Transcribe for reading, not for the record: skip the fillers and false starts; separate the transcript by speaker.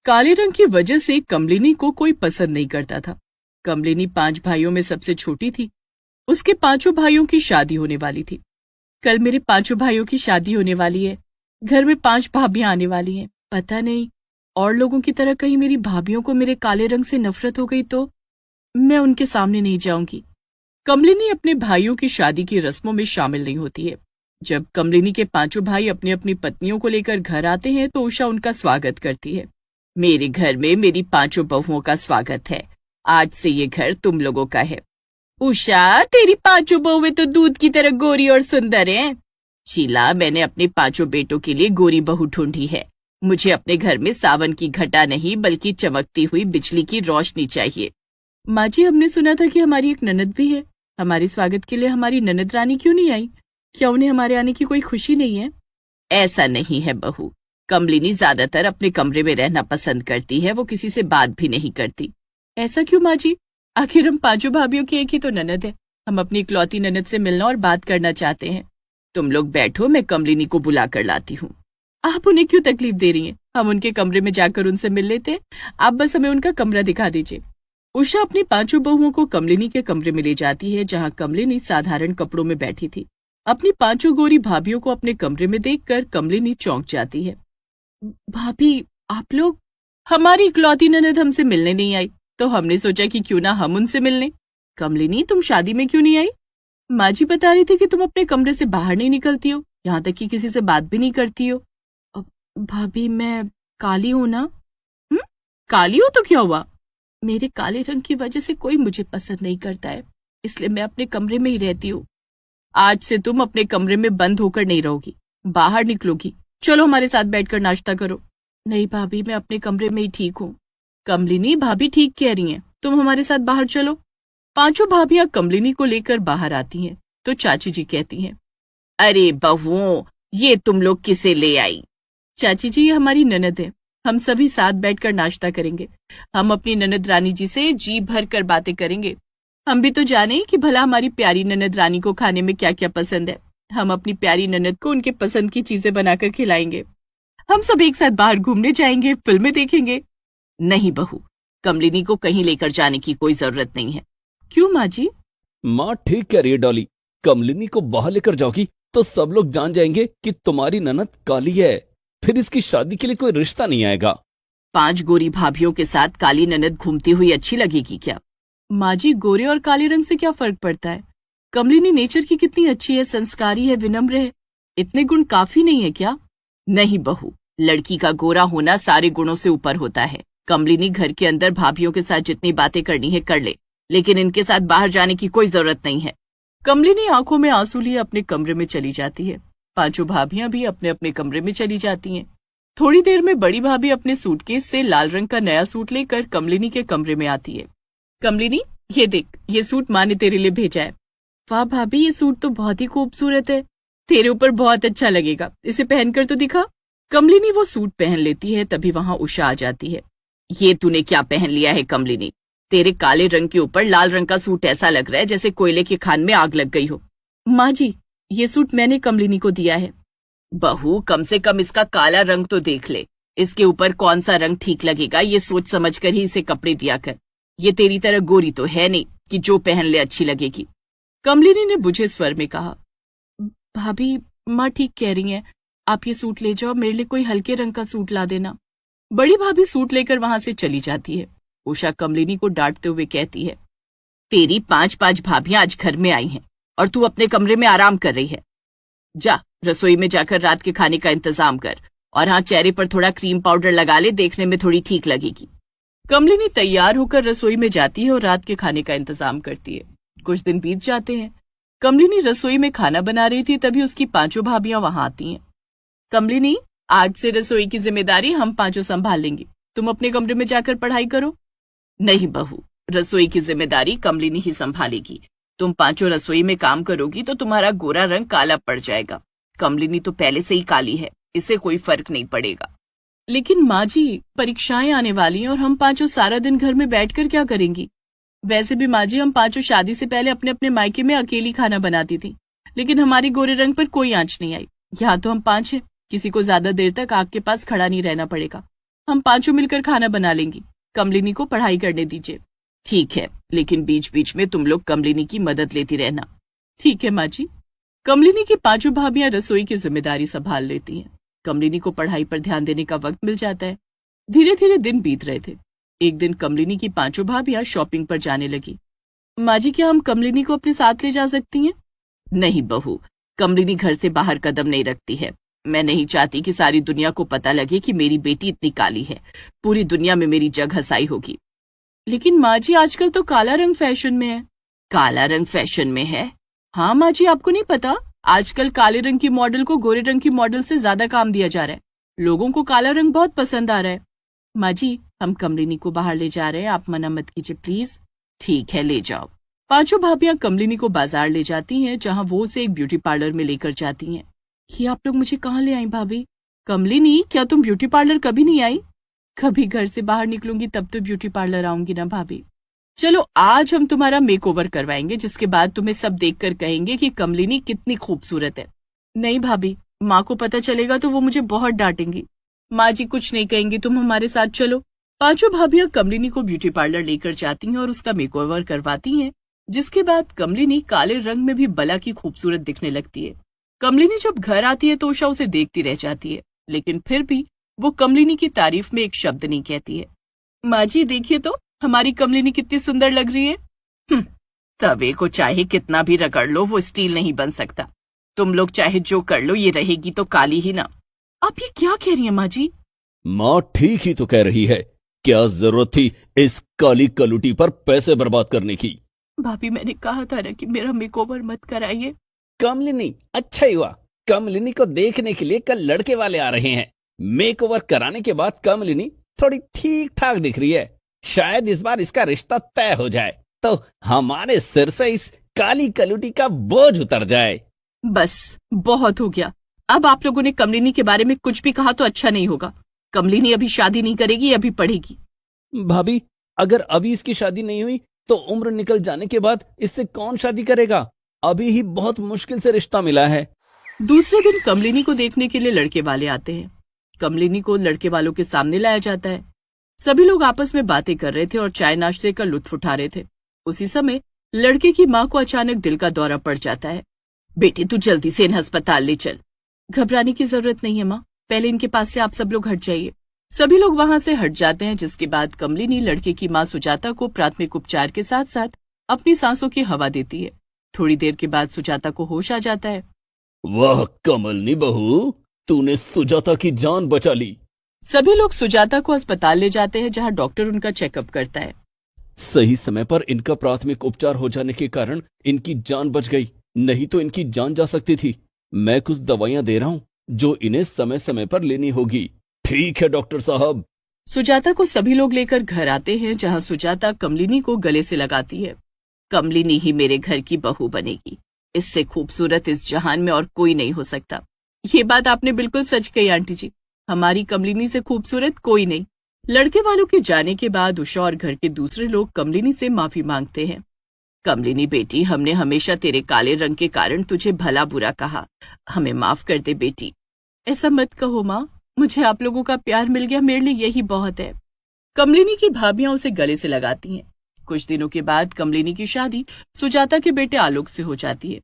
Speaker 1: काले रंग की वजह से कमलिनी को कोई पसंद नहीं करता था। कमलिनी 5 भाइयों में सबसे छोटी थी। उसके 5 भाइयों की शादी होने वाली थी। कल मेरे 5 भाइयों की शादी होने वाली है। घर में 5 भाभियां आने वाली हैं। पता नहीं और लोगों की तरह कहीं मेरी भाभियों को मेरे काले रंग से नफरत हो गई तो मैं उनके सामने नहीं जाऊंगी। कमलिनी अपने भाइयों की शादी की रस्मों में शामिल नहीं होती है। जब कमलिनी के 5 भाई अपनी अपनी पत्नियों को लेकर घर आते हैं तो उषा उनका स्वागत करती है। मेरे घर में मेरी 5 बहुओं का स्वागत है। आज से ये घर तुम लोगों का है। उषा, तेरी 5 बहुएं तो दूध की तरह गोरी और सुंदर हैं। शीला, मैंने अपने 5 बेटों के लिए गोरी बहू ढूंढी है। मुझे अपने घर में सावन की घटा नहीं बल्कि चमकती हुई बिजली की रोशनी चाहिए। माँ जी, हमने सुना था कि हमारी एक ननद भी है। हमारे स्वागत के लिए हमारी ननद रानी क्यों नहीं आई? क्या उन्हें हमारे आने की कोई खुशी नहीं है? ऐसा नहीं है बहू। कमलिनी ज्यादातर अपने कमरे में रहना पसंद करती है। वो किसी से बात भी नहीं करती। ऐसा क्यों माँ जी? आखिर हम 5 भाभियों की एक ही तो ननद है। हम अपनी इकलौती ननद से मिलना और बात करना चाहते हैं। तुम लोग बैठो, मैं कमलिनी को बुला कर लाती हूँ। आप उन्हें क्यों तकलीफ दे रही हैं? हम उनके कमरे में जाकर उनसे मिल लेते हैं। आप बस हमें उनका कमरा दिखा दीजिए। उषा अपनी 5 बहुओं को कमलिनी के कमरे में ले जाती है, जहाँ कमलिनी साधारण कपड़ों में बैठी थी। अपनी 5 गोरी भाभियों को अपने कमरे में देखकर कमलिनी चौंक जाती है। भाभी, आप लोग? हमारी इकलौती ननद हमसे मिलने नहीं आई, तो हमने सोचा कि क्यों ना हम उनसे मिलने। कमलिनी, तुम शादी में क्यों नहीं आई? माँ जी बता रही थी कि तुम अपने कमरे से बाहर नहीं निकलती हो, यहाँ तक कि किसी से बात भी नहीं करती हो। भाभी, मैं काली हूँ ना? काली हो तो क्या हुआ? मेरे काले रंग की वजह से कोई मुझे पसंद नहीं करता है, इसलिए मैं अपने कमरे में ही रहती हूँ। आज से तुम अपने कमरे में बंद होकर नहीं रहोगी, बाहर निकलोगी। चलो हमारे साथ बैठकर नाश्ता करो। नहीं भाभी, मैं अपने कमरे में ही ठीक हूँ। कमलिनी, भाभी ठीक कह रही हैं, तुम हमारे साथ बाहर चलो। 5 भाभियां कमलिनी को लेकर बाहर आती हैं तो चाची जी कहती हैं, अरे बहुओं, ये तुम लोग किसे ले आई? चाची जी, ये हमारी ननद है। हम सभी साथ बैठकर नाश्ता करेंगे। हम अपनी ननद रानी जी से जी भर कर बातें करेंगे। हम भी तो जाने कि भला हमारी प्यारी ननद रानी को खाने में क्या क्या पसंद है। हम अपनी प्यारी ननद को उनके पसंद की चीजें बनाकर खिलाएंगे। हम सब एक साथ बाहर घूमने जाएंगे, फिल्में देखेंगे। नहीं बहू, कमलिनी को कहीं लेकर जाने की कोई जरूरत नहीं है। क्यों माँ जी?
Speaker 2: माँ ठीक कह रही है डॉली। कमलिनी को बाहर लेकर जाओगी तो सब लोग जान जाएंगे कि तुम्हारी ननद काली है। फिर इसकी शादी के लिए कोई रिश्ता नहीं आएगा।
Speaker 1: 5 गोरी भाभियों के साथ काली ननद घूमती हुई अच्छी लगेगी क्या? माँ जी, गोरे और काले रंग से क्या फर्क पड़ता है? कमलिनी नेचर की कितनी अच्छी है, संस्कारी है, विनम्र है। इतने गुण काफी नहीं है क्या? नहीं बहू, लड़की का गोरा होना सारे गुणों से ऊपर होता है। कमलिनी घर के अंदर भाभियों के साथ जितनी बातें करनी है कर ले, लेकिन इनके साथ बाहर जाने की कोई जरूरत नहीं है। कमलिनी आंखों में आंसू लिए अपने कमरे में चली जाती है। 5 भाभियां भी अपने अपने कमरे में चली जाती हैं। थोड़ी देर में बड़ी भाभी अपने सूटकेस से लाल रंग का नया सूट लेकर कमलिनी के कमरे में आती है। कमलिनी, ये देख, ये सूट माँ ने तेरे लिए भेजा है। वाह भाभी, ये सूट तो बहुत ही खूबसूरत है। तेरे ऊपर बहुत अच्छा लगेगा, इसे पहनकर तो दिखा। कमलिनी वो सूट पहन लेती है, तभी वहां उषा आ जाती है। ये तूने क्या पहन लिया है कमलिनी? तेरे काले रंग के ऊपर लाल रंग का सूट ऐसा लग रहा है जैसे कोयले की खान में आग लग गई हो। माँ जी, ये सूट मैंने कमलिनी को दिया है। बहू, कम से कम इसका काला रंग तो देख ले। इसके ऊपर कौन सा रंग ठीक लगेगा, ये सोच समझ कर ही इसे कपड़े दिया कर। ये तेरी तरह गोरी तो है नहीं कि जो पहन ले अच्छी लगेगी। कमलिनी ने बुझे स्वर में कहा। भाभी, माँ ठीक कह रही हैं, आप ये सूट ले जाओ, मेरे लिए कोई हल्के रंग का सूट ला देना। बड़ी भाभी सूट लेकर वहां से चली जाती है। उषा कमलिनी को डांटते हुए कहती है, तेरी 5 भाभियां आज घर में आई हैं और तू अपने कमरे में आराम कर रही है। जा, रसोई में जाकर रात के खाने का इंतजाम कर, और हाँ, चेहरे पर थोड़ा क्रीम पाउडर लगा ले, देखने में थोड़ी ठीक लगेगी। कमलिनी तैयार होकर रसोई में जाती है और रात के खाने का इंतजाम करती है। कुछ दिन बीत जाते हैं। कमलिनी रसोई में खाना बना रही थी, तभी उसकी 5 भाभियां वहां आती हैं। कमलिनी, आज से रसोई की जिम्मेदारी हम 5 संभाल लेंगे। तुम अपने कमरे में जाकर पढ़ाई करो। नहीं बहू, रसोई की जिम्मेदारी कमलिनी ही संभालेगी। तुम 5 रसोई में काम करोगी तो तुम्हारा गोरा रंग काला पड़ जाएगा। कमलिनी तो पहले से ही काली है, इससे कोई फर्क नहीं पड़ेगा। लेकिन माँ जी, परीक्षाएं आने वाली हैं और हम 5 सारा दिन घर में बैठकर क्या करेंगी? वैसे भी माँ जी, हम 5 शादी से पहले अपने अपने मायके में अकेली खाना बनाती थी, लेकिन हमारे गोरे रंग पर कोई आंच नहीं आई। यहाँ तो हम 5 हैं, किसी को ज्यादा देर तक आग के पास खड़ा नहीं रहना पड़ेगा। हम पांचों मिलकर खाना बना लेंगी। कमलिनी को पढ़ाई करने दीजिए। ठीक है, लेकिन बीच बीच में तुम लोग कमलिनी की मदद लेती रहना। ठीक है माँ जी। कमलिनी की पांचों भाभियां रसोई की जिम्मेदारी संभाल लेती हैं। कमलिनी को पढ़ाई पर ध्यान देने का वक्त मिल जाता है। धीरे धीरे दिन बीत रहे थे। एक दिन कमलिनी की पांचों भाभियां शॉपिंग पर जाने लगी। माँ जी, क्या हम कमलिनी को अपने साथ ले जा सकती हैं? नहीं बहू, कमलिनी घर से बाहर कदम नहीं रखती है। मैं नहीं चाहती कि सारी दुनिया को पता लगे कि मेरी बेटी इतनी काली है। पूरी दुनिया में मेरी जग हसाई होगी। लेकिन माँ जी, आजकल तो काला रंग फैशन में है। काला रंग फैशन में है? हाँ माँ जी, आपको नहीं पता? आजकल काले रंग की मॉडल को गोरे रंग की मॉडल से ज्यादा काम दिया जा रहा है। लोगों को काला रंग बहुत पसंद आ रहा है। माँ जी, हम कमलिनी को बाहर ले जा रहे हैं, आप मना मत कीजिए प्लीज। ठीक है, ले जाओ। पांचों भाभियां कमलिनी को बाजार ले जाती हैं, जहां वो उसे एक ब्यूटी पार्लर में लेकर जाती हैं। ये आप लोग मुझे कहाँ ले आई भाभी? कमलिनी, क्या तुम ब्यूटी पार्लर कभी नहीं आई? कभी घर से बाहर निकलूंगी तब तो ब्यूटी पार्लर आऊंगी ना भाभी। चलो आज हम तुम्हारा मेकओवर करवाएंगे, जिसके बाद तुम्हें सब देखकर कहेंगे कि कमलिनी कितनी खूबसूरत है। नहीं भाभी, माँ को पता चलेगा तो वो मुझे बहुत डांटेंगी। माँ जी कुछ नहीं कहेंगी, तुम हमारे साथ चलो। पांचों भाभियां कमलिनी को ब्यूटी पार्लर लेकर जाती हैं और उसका मेकओवर करवाती हैं, जिसके बाद कमलिनी काले रंग में भी बला की खूबसूरत दिखने लगती है। कमलिनी जब घर आती है तो उषा उसे देखती रह जाती है, लेकिन फिर भी वो कमलिनी की तारीफ में एक शब्द नहीं कहती है। माँ जी देखिए तो, हमारी कमलिनी कितनी सुंदर लग रही है। तवे को चाहे कितना भी रगड़ लो, वो स्टील नहीं बन सकता। तुम लोग चाहे जो कर लो, ये रहेगी तो काली ही ना। आप ये क्या कह रही हैं माँ जी?
Speaker 2: माँ ठीक ही तो कह रही है। क्या जरूरत थी इस काली कलुटी पर पैसे बर्बाद करने की?
Speaker 1: भाभी, मैंने कहा था ना कि मेरा मेकओवर मत कराइए।
Speaker 2: कमलिनी, अच्छा ही हुआ। कमलिनी को देखने के लिए कल लड़के वाले आ रहे हैं। मेकओवर कराने के बाद कमलिनी थोड़ी ठीक ठाक दिख रही है। शायद इस बार इसका रिश्ता तय हो जाए तो हमारे सिर से इस काली कलुटी का बोझ उतर जाए।
Speaker 1: बस बहुत हो गया। अब आप लोगों ने कमलिनी के बारे में कुछ भी कहा तो अच्छा नहीं होगा। कमलिनी अभी शादी नहीं करेगी, अभी पढ़ेगी।
Speaker 2: भाभी, अगर अभी इसकी शादी नहीं हुई तो उम्र निकल जाने के बाद इससे कौन शादी करेगा? अभी ही बहुत मुश्किल से रिश्ता मिला है।
Speaker 1: दूसरे दिन कमलिनी को देखने के लिए लड़के वाले आते हैं। कमलिनी को लड़के वालों के सामने लाया जाता है। सभी लोग आपस में बातें कर रहे थे और चाय नाश्ते का लुत्फ उठा रहे थे। उसी समय लड़के की माँ को अचानक दिल का दौरा पड़ जाता है। बेटे, तू जल्दी से इन अस्पताल ले चल। घबराने की जरूरत नहीं है माँ, पहले इनके पास से आप सब लोग हट जाइए। सभी लोग वहां से हट जाते हैं, जिसके बाद कमलिनी लड़के की माँ सुजाता को प्राथमिक उपचार के साथ साथ अपनी सांसों की हवा देती है। थोड़ी देर के बाद सुजाता को होश आ जाता है।
Speaker 2: वाह कमलनी बहू, तूने सुजाता की जान बचा ली।
Speaker 1: सभी लोग सुजाता को अस्पताल ले जाते हैं, जहां डॉक्टर उनका चेकअप करता है।
Speaker 2: सही समय पर इनका प्राथमिक उपचार हो जाने के कारण इनकी जान बच गई, नहीं तो इनकी जान जा सकती थी। मैं कुछ दवाइयां दे रहा हूँ जो इन्हें समय समय पर लेनी होगी। ठीक है डॉक्टर साहब।
Speaker 1: सुजाता को सभी लोग लेकर घर आते हैं, जहां सुजाता कमलिनी को गले से लगाती है। कमलिनी ही मेरे घर की बहू बनेगी। इससे खूबसूरत इस जहान में और कोई नहीं हो सकता। ये बात आपने बिल्कुल सच कही आंटी जी, हमारी कमलिनी से खूबसूरत कोई नहीं। लड़के वालों के जाने के बाद उषा और घर के दूसरे लोग कमलिनी से माफी मांगते हैं। कमलिनी बेटी, हमने हमेशा तेरे काले रंग के कारण तुझे भला बुरा कहा, हमें माफ कर दे बेटी। ऐसा मत कहो माँ, मुझे आप लोगों का प्यार मिल गया, मेरे लिए यही बहुत है। कमलिनी की भाभियां उसे गले से लगाती हैं। कुछ दिनों के बाद कमलिनी की शादी सुजाता के बेटे आलोक से हो जाती है।